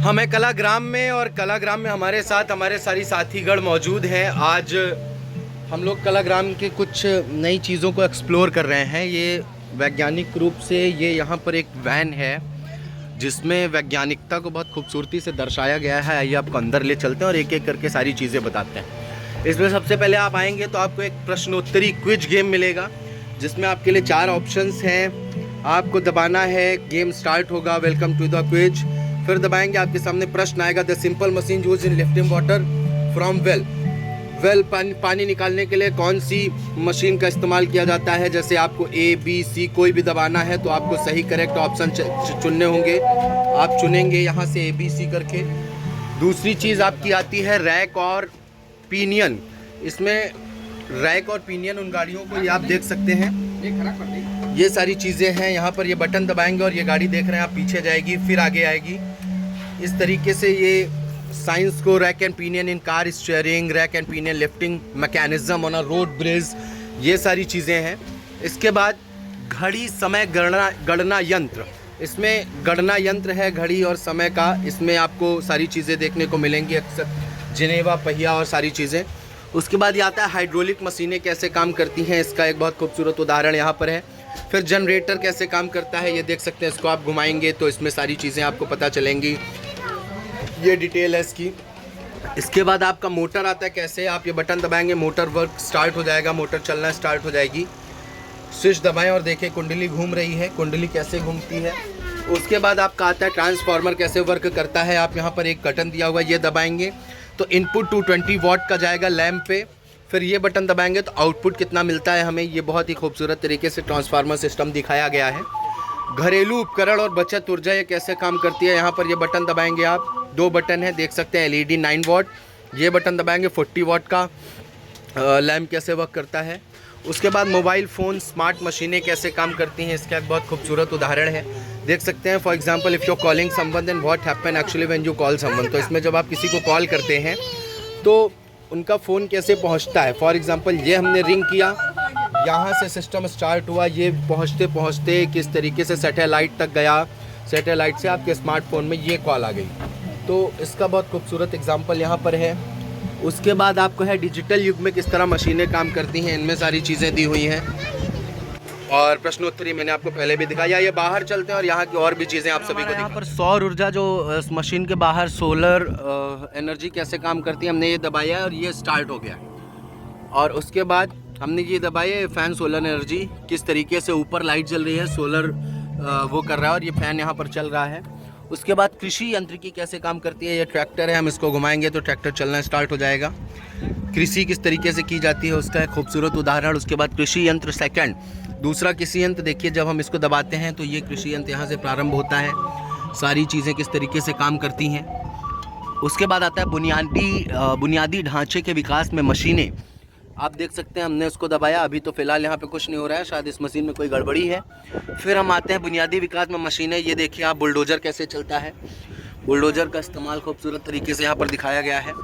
हम हैं कलाग्राम में और कलाग्राम में हमारे साथ हमारे सारी साथीगण मौजूद हैं। आज हम लोग कलाग्राम के कुछ नई चीज़ों को एक्सप्लोर कर रहे हैं। ये वैज्ञानिक रूप से ये यहाँ पर एक वैन है जिसमें वैज्ञानिकता को बहुत खूबसूरती से दर्शाया गया है। आइए आपको अंदर ले चलते हैं और एक एक करके सारी चीज़ें बताते हैं। इसमें सबसे पहले आप आएंगे तो आपको एक प्रश्नोत्तरी क्विज गेम मिलेगा जिसमें आपके लिए 4 ऑप्शंस हैं। आपको दबाना है, गेम स्टार्ट होगा, वेलकम टू द क्विज। फिर दबाएंगे, आपके सामने प्रश्न आएगा, the simple machine use in lifting water from well पानी निकालने के लिए कौन सी मशीन का इस्तेमाल किया जाता है। जैसे आपको A, B, C कोई भी दबाना है तो आपको सही करेक्ट ऑप्शन चुनने होंगे। आप चुनेंगे यहाँ से A, B, C करके। दूसरी चीज़ आपकी आती है रैक और पिनियन। इसमें रैक और पिनियन उन गाड़ियों को ये आप देख सकते हैं, ये सारी चीज़ें हैं। यहाँ पर ये बटन दबाएंगे और ये गाड़ी देख रहे हैं आप, पीछे जाएगी फिर आगे आएगी। इस तरीके से ये साइंस को rack and pinion in car steering, rack and pinion lifting mechanism on a road bridge, ये सारी चीज़ें हैं। इसके बाद घड़ी समय गणना यंत्र। इसमें गणना यंत्र है घड़ी और समय का। इसमें आपको सारी चीज़ें देखने को मिलेंगी, अक्सर जिनेवा पहिया और सारी चीज़ें। उसके बाद ये आता है हाइड्रोलिक मशीनें कैसे काम करती हैं, इसका एक बहुत खूबसूरत उदाहरण यहाँ पर है। फिर जनरेटर कैसे काम करता है ये देख सकते हैं, इसको आप घुमाएंगे तो इसमें सारी चीज़ें आपको पता चलेंगी, ये डिटेल है इसकी। इसके बाद आपका मोटर आता है कैसे, आप ये बटन दबाएंगे मोटर वर्क स्टार्ट हो जाएगा, मोटर चलना स्टार्ट हो जाएगी। स्विच दबाएं और देखें कुंडली घूम रही है, कुंडली कैसे घूमती है। उसके बाद आपका आता है ट्रांसफार्मर कैसे वर्क करता है। आप यहाँ पर एक बटन दिया हुआ है, ये दबाएंगे तो इनपुट 220 वॉट का जाएगा लैंप पे। फिर ये बटन दबाएंगे तो आउटपुट कितना मिलता है हमें, ये बहुत ही खूबसूरत तरीके से ट्रांसफार्मर सिस्टम दिखाया गया है। घरेलू उपकरण और बचत ऊर्जा ये कैसे काम करती है, यहाँ पर ये बटन दबाएंगे आप, 2 बटन है देख सकते हैं, LED 9 वॉट। ये बटन दबाएंगे 40 वॉट का लैंप कैसे वर्क करता है। उसके बाद मोबाइल फ़ोन स्मार्ट मशीनें कैसे काम करती हैं, इसका एक बहुत खूबसूरत उदाहरण है, देख सकते हैं। For example if you calling someone then what happen actually when you call someone. तो इसमें जब आप किसी को कॉल करते हैं तो उनका फ़ोन कैसे पहुंचता है। फॉर एग्जांपल ये हमने रिंग किया, यहाँ से सिस्टम स्टार्ट हुआ, ये पहुँचते पहुँचते किस तरीके से सैटेलाइट तक गया, सैटेलाइट से आपके स्मार्टफोन में ये कॉल आ गई। तो इसका बहुत खूबसूरत एग्जांपल यहाँ पर है। उसके बाद आपको है डिजिटल युग में किस तरह मशीनें काम करती हैं, इनमें सारी चीज़ें दी हुई हैं। और प्रश्नोत्तरी मैंने आपको पहले भी दिखाया। ये बाहर चलते हैं और यहाँ की और भी चीज़ें आप सभी को यहाँ पर सौर ऊर्जा जो मशीन के बाहर सोलर एनर्जी कैसे काम करती है, हमने ये दबाया है और ये स्टार्ट हो गया। और उसके बाद हमने ये दबाया, फैन सोलर एनर्जी किस तरीके से ऊपर लाइट जल रही है, सोलर वो कर रहा है और ये फ़ैन यहाँ पर चल रहा है। उसके बाद कृषि यंत्रिकी कैसे काम करती है, ये ट्रैक्टर है, हम इसको घुमाएंगे तो ट्रैक्टर चलना स्टार्ट हो जाएगा। कृषि किस तरीके से की जाती है उसका एक खूबसूरत उदाहरण। उसके बाद कृषि यंत्र सेकंड, दूसरा कृषि यंत्र देखिए, जब हम इसको दबाते हैं तो ये कृषि यंत्र यहाँ से प्रारंभ होता है, सारी चीज़ें किस तरीके से काम करती हैं। उसके बाद आता है बुनियादी ढांचे के विकास में मशीनें। आप देख सकते हैं हमने उसको दबाया, अभी तो फ़िलहाल यहाँ पे कुछ नहीं हो रहा है, शायद इस मशीन में कोई गड़बड़ी है। फिर हम आते हैं बुनियादी विकास में मशीनें। ये देखिए आप, बुलडोज़र कैसे चलता है, बुलडोज़र का इस्तेमाल खूबसूरत तरीके से यहाँ पर दिखाया गया है।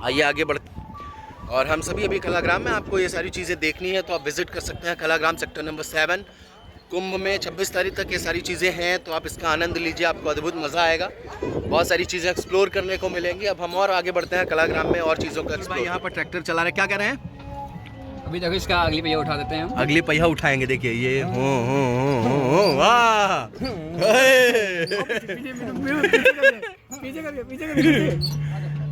आइए आगे बढ़ते। और हम सभी अभी कलाग्राम में, आपको ये सारी चीज़ें देखनी है तो आप विज़िट कर सकते हैं कलाग्राम सेक्टर नंबर 7। कुंभ में 26 तारीख तक ये सारी चीज़ें हैं तो आप इसका आनंद लीजिए, आपको अद्भुत मज़ा आएगा, बहुत सारी चीज़ें एक्सप्लोर करने को मिलेंगी। अब हम और आगे बढ़ते हैं कलाग्राम में और चीज़ों का। भाई यहाँ पर ट्रैक्टर चला रहे, क्या कह रहे हैं अभी देखो, इसका अगली पहिया उठा देते हैं हम। अगली पहिया उठाएंगे, देखिए ये हो वाह।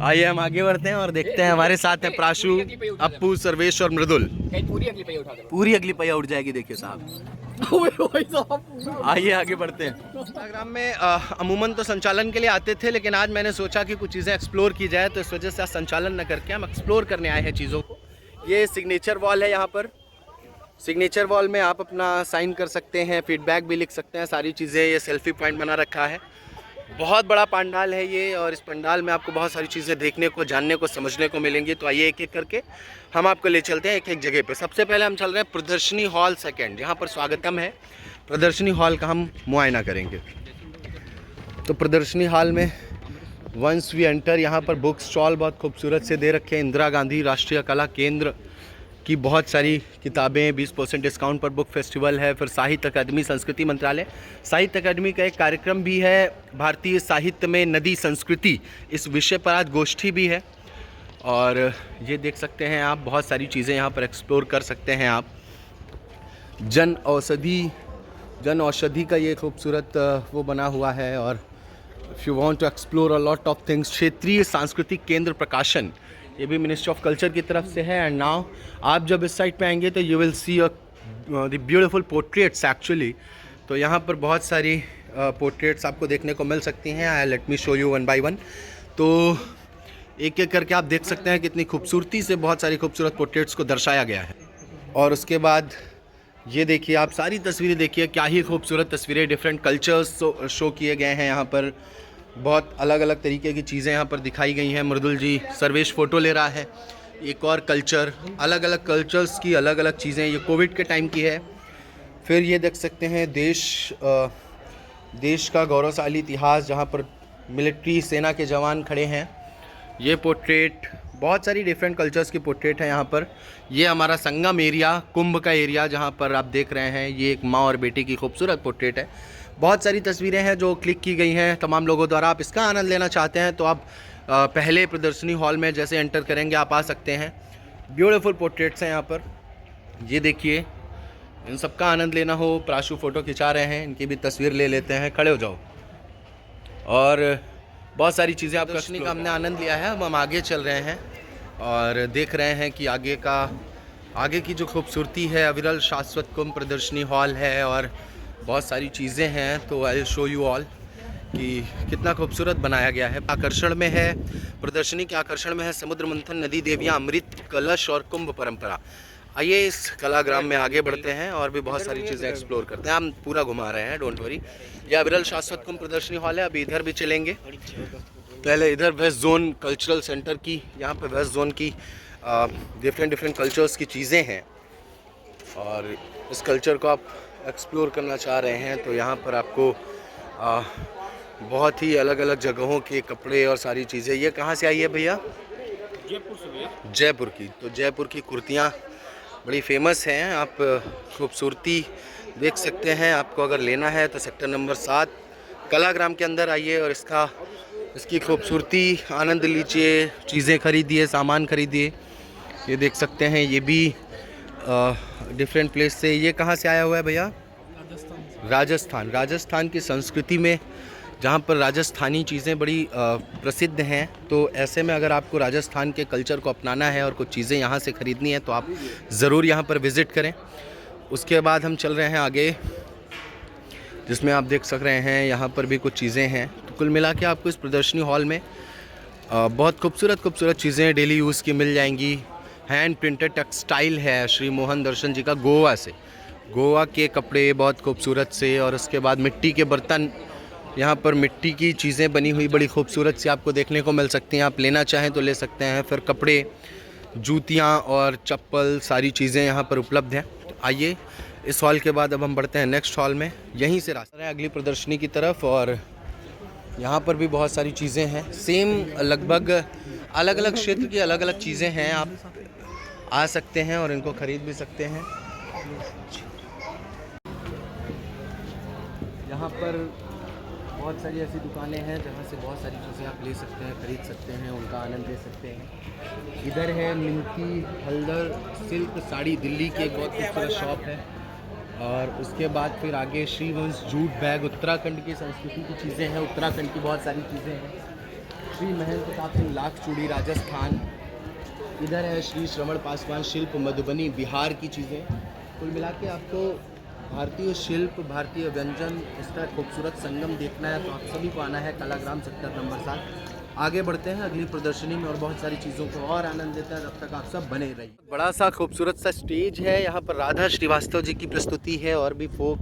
आइए हम आगे बढ़ते हैं और देखते हैं, हमारे साथ है प्राशु, अप्पू, सर्वेश और मृदुल। पूरी अगली पहिया उठा देते हैं, पूरी अगली पहिया उठ जाएगी, देखिए साहब। आइए आगे बढ़ते हैं। इंस्टाग्राम में अमूमन तो संचालन के लिए आते थे, लेकिन आज मैंने सोचा कि कुछ चीज़ें एक्सप्लोर की जाए, तो इस वजह से आज संचालन न करके हम एक्सप्लोर करने आए हैं चीज़ों को। ये सिग्नेचर वॉल है, यहाँ पर सिग्नेचर वॉल में आप अपना साइन कर सकते हैं, फीडबैक भी लिख सकते हैं, सारी चीज़ें। ये सेल्फी पॉइंट बना रखा है, बहुत बड़ा पंडाल है ये, और इस पंडाल में आपको बहुत सारी चीज़ें देखने को, जानने को, समझने को मिलेंगी। तो आइए एक एक करके हम आपको ले चलते हैं एक एक जगह पे। सबसे पहले हम चल रहे हैं प्रदर्शनी हॉल सेकंड, यहाँ पर स्वागतम है। प्रदर्शनी हॉल का हम मुआयना करेंगे। तो प्रदर्शनी हॉल में वंस वी एंटर, यहाँ पर बुक स्टॉल बहुत खूबसूरत से दे रखे हैं। इंदिरा गांधी राष्ट्रीय कला केंद्र की बहुत सारी किताबें, 20% डिस्काउंट पर बुक फेस्टिवल है, फिर साहित्य अकादमी, संस्कृति मंत्रालय, साहित्य अकादमी का एक कार्यक्रम भी है, भारतीय साहित्य में नदी संस्कृति, इस विषय पर आज गोष्ठी भी है। और ये देख सकते हैं आप, बहुत सारी चीज़ें यहाँ पर एक्सप्लोर कर सकते हैं आप। जन औषधि का ये खूबसूरत वो बना हुआ है। और if you want to explore a lot of things, क्षेत्रीय सांस्कृतिक केंद्र प्रकाशन, ये भी मिनिस्ट्री ऑफ कल्चर की तरफ से है। एंड नाउ आप जब इस साइड पे आएंगे तो you will see the beautiful portraits actually. तो यहाँ पर बहुत सारी पोर्ट्रेट्स आपको देखने को मिल सकती हैं। Let me show you one by one. तो एक एक करके आप देख सकते हैं कितनी खूबसूरती से बहुत सारी खूबसूरत पोर्ट्रेट्स को दर्शाया गया है। और उसके बाद ये देखिए, आप सारी तस्वीरें देखिए, क्या ही खूबसूरत तस्वीरें, डिफरेंट कल्चर्स शो किए गए हैं यहाँ पर। बहुत अलग अलग तरीके की चीज़ें यहाँ पर दिखाई गई हैं। मृदुल जी, सर्वेश फ़ोटो ले रहा है। एक और कल्चर, अलग अलग कल्चर्स की अलग अलग चीज़ें, ये कोविड के टाइम की है। फिर ये देख सकते हैं देश का गौरवशाली इतिहास, जहाँ पर मिलिट्री सेना के जवान खड़े हैं। ये पोर्ट्रेट, बहुत सारी डिफरेंट कल्चर्स की पोर्ट्रेट है यहाँ पर। ये हमारा संगम एरिया, कुंभ का एरिया, जहाँ पर आप देख रहे हैं, ये एक माँ और बेटी की खूबसूरत पोर्ट्रेट है। बहुत सारी तस्वीरें हैं जो क्लिक की गई हैं तमाम लोगों द्वारा। आप इसका आनंद लेना चाहते हैं तो आप पहले प्रदर्शनी हॉल में जैसे एंटर करेंगे आप आ सकते हैं। ब्यूटीफुल पोर्ट्रेट्स हैं यहाँ पर। ये देखिए, इन सब का आनंद लेना हो, प्राशु फ़ोटो खिंचा रहे हैं, इनकी भी तस्वीर ले लेते हैं। खड़े हो जाओ। और बहुत सारी चीज़ें आप प्रदर्शनी का हमने आनंद लिया है। अब हम आगे चल रहे हैं और देख रहे हैं कि आगे की जो खूबसूरती है, अविरल शाश्वत कुंभ प्रदर्शनी हॉल है और बहुत सारी चीज़ें हैं। तो आई शो यू ऑल कि कितना खूबसूरत बनाया गया है। आकर्षण में है, प्रदर्शनी के आकर्षण में है समुद्र मंथन, नदी देवियाँ, अमृत कलश और कुंभ परंपरा। आइए इस कलाग्राम में आगे बढ़ते हैं और भी बहुत सारी चीज़ें एक्सप्लोर करते हैं। हम पूरा घुमा रहे हैं, डोंट वरी। यह अविरल शाश्वत कुंभ प्रदर्शनी हॉल है। अभी इधर भी चलेंगे। पहले इधर वेस्ट जोन कल्चरल सेंटर की, यहाँ पे वेस्ट जोन की डिफरेंट कल्चर्स की चीज़ें हैं और इस कल्चर को आप एक्सप्लोर करना चाह रहे हैं तो यहाँ पर आपको बहुत ही अलग अलग जगहों के कपड़े और सारी चीज़ें। ये कहाँ से आई है भैया? जयपुर से भैया। जयपुर की। तो जयपुर की कुर्तियाँ बड़ी फेमस हैं। आप खूबसूरती देख सकते हैं। आपको अगर लेना है तो सेक्टर नंबर 7 कलाग्राम के अंदर आइए और इसकी खूबसूरती आनंद लीजिए, चीज़ें खरीदिए, सामान खरीदिए। ये देख सकते हैं, ये भी डिफरेंट प्लेस से। ये कहाँ से आया हुआ है भैया? राजस्थान की संस्कृति में, जहाँ पर राजस्थानी चीज़ें बड़ी प्रसिद्ध हैं। तो ऐसे में अगर आपको राजस्थान के कल्चर को अपनाना है और कुछ चीज़ें यहाँ से ख़रीदनी है तो आप ज़रूर यहाँ पर विज़िट करें। उसके बाद हम चल रहे हैं आगे, जिसमें आप देख सक रहे हैं यहाँ पर भी कुछ चीज़ें हैं। तो कुल मिला के आपको इस प्रदर्शनी हॉल में बहुत खूबसूरत चीज़ें डेली यूज़ की मिल जाएंगी। हैंड प्रिंटेड टेक्सटाइल है श्री मोहन दर्शन जी का, गोवा के कपड़े बहुत खूबसूरत से। और उसके बाद मिट्टी के बर्तन, यहाँ पर मिट्टी की चीज़ें बनी हुई बड़ी खूबसूरत सी आपको देखने को मिल सकती हैं। आप लेना चाहें तो ले सकते हैं। फिर कपड़े, जूतियाँ और चप्पल, सारी चीज़ें यहाँ पर उपलब्ध हैं। तो आइए, इस हॉल के बाद अब हम बढ़ते हैं नेक्स्ट हॉल में। यहीं से रास्ता है अगली प्रदर्शनी की तरफ और यहाँ पर भी बहुत सारी चीज़ें हैं। सेम लगभग अलग अलग क्षेत्र की अलग अलग चीज़ें हैं। आप आ सकते हैं और इनको ख़रीद भी सकते हैं। यहाँ पर बहुत सारी ऐसी दुकानें हैं जहाँ से बहुत सारी चीज़ें आप ले सकते हैं, ख़रीद सकते हैं, उनका आनंद ले सकते हैं। इधर है निमकी हल्दर सिल्क साड़ी, दिल्ली की एक बहुत खूबसूरत शॉप है। और उसके बाद फिर आगे श्रीवंश जूट बैग, उत्तराखंड की संस्कृति की चीज़ें हैं, उत्तराखंड की बहुत सारी चीज़ें हैं। श्री महल प्रताप सिंह लाख चूड़ी, राजस्थान। इधर है श्री श्रवण पासवान शिल्प, मधुबनी, बिहार की चीज़ें। कुल मिला के आपको भारतीय शिल्प, भारतीय व्यंजन, इसका खूबसूरत संगम देखना है तो आप सभी को आना है कलाग्राम सेक्टर नंबर 7। आगे बढ़ते हैं अगली प्रदर्शनी में और बहुत सारी चीज़ों को और आनंद देता है। तब तक आप सब बने रहिए। बड़ा सा खूबसूरत सा स्टेज है। यहाँ पर राधा श्रीवास्तव जी की प्रस्तुति है और भी फोक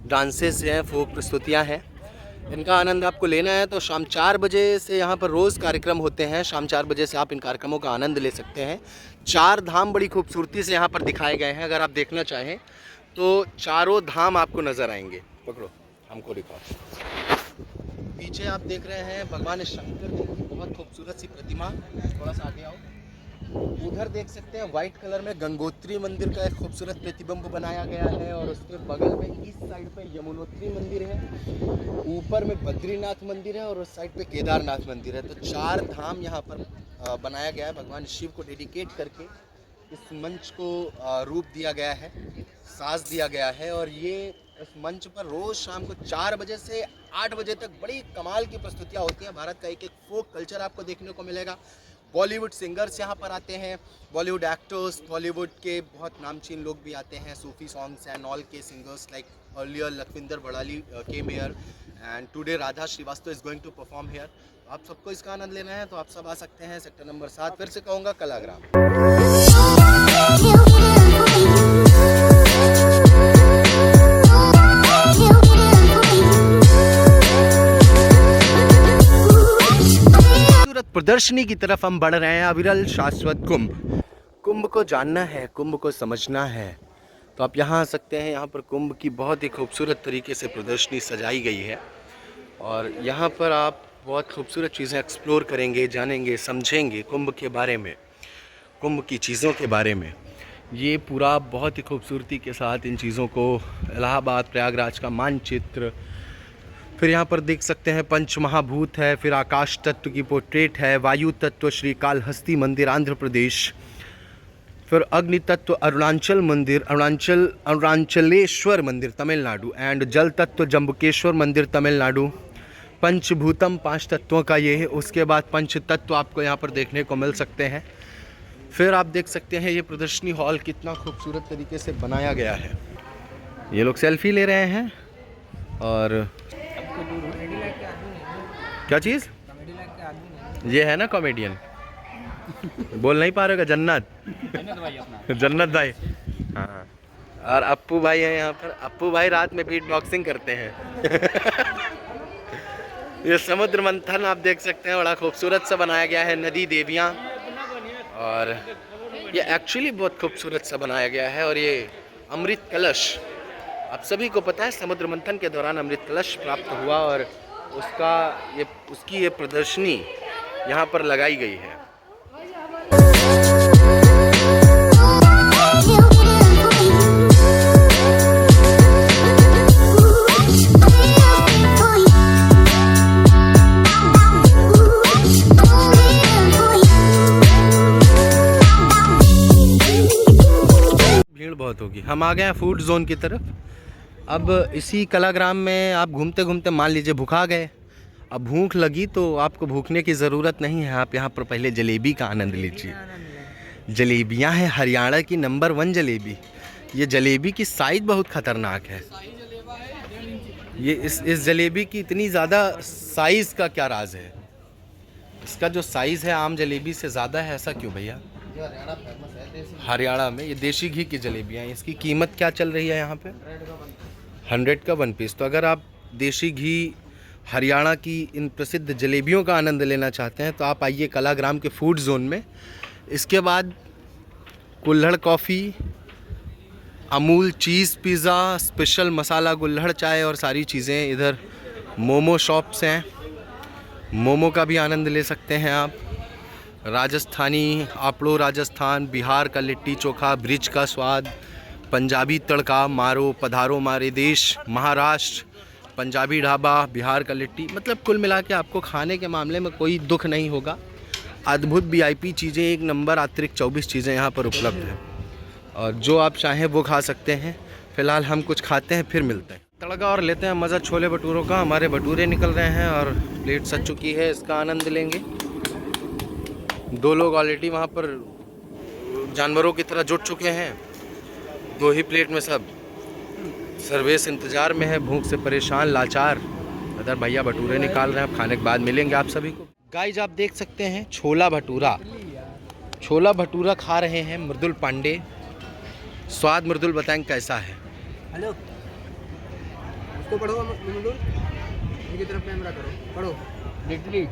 डांसेस हैं, फोक प्रस्तुतियाँ हैं। इनका आनंद आपको लेना है तो शाम 4 बजे से यहाँ पर रोज़ कार्यक्रम होते हैं। शाम 4 बजे से आप इन कार्यक्रमों का आनंद ले सकते हैं। 4 धाम बड़ी खूबसूरती से यहाँ पर दिखाए गए हैं। अगर आप देखना चाहें तो चारों धाम आपको नज़र आएंगे। पकड़ो, हमको दिखाओ। पीछे आप देख रहे हैं भगवान शंकर जी की बहुत खूबसूरत सी प्रतिमा। थोड़ा सा आगे आओ। उधर देख सकते हैं वाइट कलर में गंगोत्री मंदिर का एक खूबसूरत प्रतिबिंब बनाया गया है और उसके बगल में ईस्ट साइड पे यमुनोत्री मंदिर है, ऊपर में बद्रीनाथ मंदिर है और उस साइड पे केदारनाथ मंदिर है। तो 4 धाम यहाँ पर बनाया गया है। भगवान शिव को डेडिकेट करके इस मंच को रूप दिया गया है, साज दिया गया है। और ये इस मंच पर रोज़ शाम को 4 बजे से 8 बजे तक बड़ी कमाल की प्रस्तुतियाँ होती हैं। भारत का एक फोक कल्चर आपको देखने को मिलेगा। बॉलीवुड सिंगर्स यहाँ पर आते हैं, बॉलीवुड एक्टर्स, बॉलीवुड के बहुत नामचीन लोग भी आते हैं, सूफी सॉन्ग्स एंड ऑल के singers like earlier Lakhwinder Wadali came here and today Radha Srivastava is going to perform here. आप सबको इसका आनंद लेना है तो आप सब आ सकते हैं सेक्टर नंबर 7, फिर से कहूँगा कलाग्राम। प्रदर्शनी की तरफ हम बढ़ रहे हैं। अविरल शाश्वत कुंभ को जानना है, कुंभ को समझना है तो आप यहाँ आ सकते हैं। यहाँ पर कुंभ की बहुत ही खूबसूरत तरीके से प्रदर्शनी सजाई गई है और यहाँ पर आप बहुत खूबसूरत चीज़ें एक्सप्लोर करेंगे, जानेंगे, समझेंगे कुंभ के बारे में, कुंभ की चीज़ों के बारे में। ये पूरा बहुत ही खूबसूरती के साथ इन चीज़ों को इलाहाबाद प्रयागराज का मानचित्र, फिर यहाँ पर देख सकते हैं पंच महाभूत है, फिर आकाश तत्व की पोर्ट्रेट है, वायु तत्व श्री कालहस्ती मंदिर आंध्र प्रदेश, फिर अग्नि तत्व अरुणाचल मंदिर अरुणाचलेश्वर मंदिर तमिलनाडु एंड जल तत्व जम्बुकेश्वर मंदिर तमिलनाडु। पंचभूतम 5 तत्वों का ये है। उसके बाद पंच तत्व आपको यहाँ पर देखने को मिल सकते हैं। फिर आप देख सकते हैं ये प्रदर्शनी हॉल कितना खूबसूरत तरीके से बनाया गया है। ये लोग सेल्फी ले रहे हैं और क्या चीज़ ये है ना कॉमेडियन बोल नहीं पा रहे हो, जन्नत जन्नत भाई। हाँ, और अप्पू भाई है यहाँ पर। अप्पू भाई रात में बीट बॉक्सिंग करते हैं। ये समुद्र मंथन आप देख सकते हैं, बड़ा खूबसूरत सा बनाया गया है। नदी देवियाँ और ये एक्चुअली बहुत खूबसूरत सा बनाया गया है। और ये अमृत कलश, आप सभी को पता है समुद्र मंथन के दौरान अमृत कलश प्राप्त हुआ और उसकी ये प्रदर्शनी यहाँ पर लगाई गई है। भीड़ बहुत होगी। हम आ गए हैं फूड जोन की तरफ। अब इसी कलाग्राम में आप घूमते घूमते मान लीजिए भूखा गए, अब भूख लगी तो आपको भूखने की ज़रूरत नहीं है। आप यहाँ पर पहले जलेबी का आनंद लीजिए। जलेबियाँ हैं हरियाणा की नंबर 1 जलेबी। ये जलेबी की साइज़ बहुत ख़तरनाक है। ये इस जलेबी की इतनी ज़्यादा साइज़ का क्या राज है? इसका जो साइज़ है आम जलेबी से ज़्यादा है, ऐसा क्यों भैया? हरियाणा में ये देसी घी की जलेबियाँ हैं। इसकी कीमत क्या चल रही है यहाँ पे? 100 का 1 पीस। तो अगर आप देसी घी हरियाणा की इन प्रसिद्ध जलेबियों का आनंद लेना चाहते हैं तो आप आइए कलाग्राम के फूड जोन में। इसके बाद कुल्हड़ coffee, Amul cheese pizza, special masala कुल्हड़ चाय और सारी चीज़ें। इधर मोमो शॉप्स हैं, मोमो का भी आनंद ले सकते हैं आप। राजस्थानी आपड़ो राजस्थान, बिहार का लिट्टी चोखा, ब्रिज का स्वाद, पंजाबी तड़का, मारो पधारो मारे देश, महाराष्ट्र पंजाबी ढाबा, बिहार का लिट्टी। मतलब कुल मिला के आपको खाने के मामले में कोई दुख नहीं होगा। अद्भुत VIP चीज़ें, एक नंबर अतिरिक्त 24 चीज़ें यहाँ पर उपलब्ध हैं और जो आप चाहें वो खा सकते हैं। फ़िलहाल हम कुछ खाते हैं फिर मिलते हैं। तड़का और लेते हैं मज़ा छोले भटूरों का। हमारे भटूरे निकल रहे हैं और प्लेट सज चुकी है, इसका आनंद लेंगे। 2 लोग ऑलरेडी वहाँ पर जानवरों की तरह जुट चुके हैं। 2 ही प्लेट में सब सर्वेस इंतज़ार में है, भूख से परेशान लाचार। अदर भैया भटूरे निकाल रहे हैं। अब खाने के बाद मिलेंगे आप सभी को। गाइज आप देख सकते हैं छोला भटूरा खा रहे हैं मृदुल पांडे। स्वाद मृदुल बताएंगे कैसा है। हेलो, उसको पढ़ो मृदुल, इनकी तरफ कैमरा करो, पढ़ो। लिटली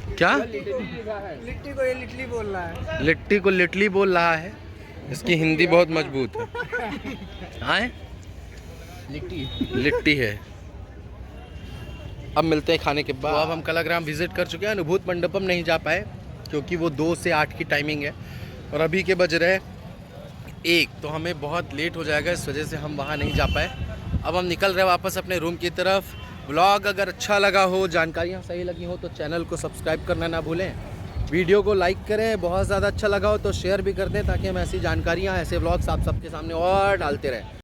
क्या? लिट्टी को ये लिटली बोल रहा है। लिट्टी को लिटली बोल रहा है। इसकी हिंदी बहुत मजबूत है। हाँ लिट्टी है। अब मिलते हैं खाने के बाद। तो अब हम कलाग्राम विजिट कर चुके हैं, अनुभूत मंडपम नहीं जा पाए। क्योंकि वो 2 से 8 की टाइमिंग है और अभी के बज रहे 1, तो हमें बहुत लेट हो जाएगा, इस वजह से हम वहाँ नहीं जा पाए। अब हम निकल रहे हैं वापस अपने रूम की तरफ। व्लॉग अगर अच्छा लगा हो, जानकारियाँ सही लगी हो तो चैनल को सब्सक्राइब करना ना भूलें, वीडियो को लाइक करें, बहुत ज़्यादा अच्छा लगा हो तो शेयर भी कर दें ताकि हम ऐसी जानकारियाँ, ऐसे व्लॉग्स आप सबके सामने और डालते रहें।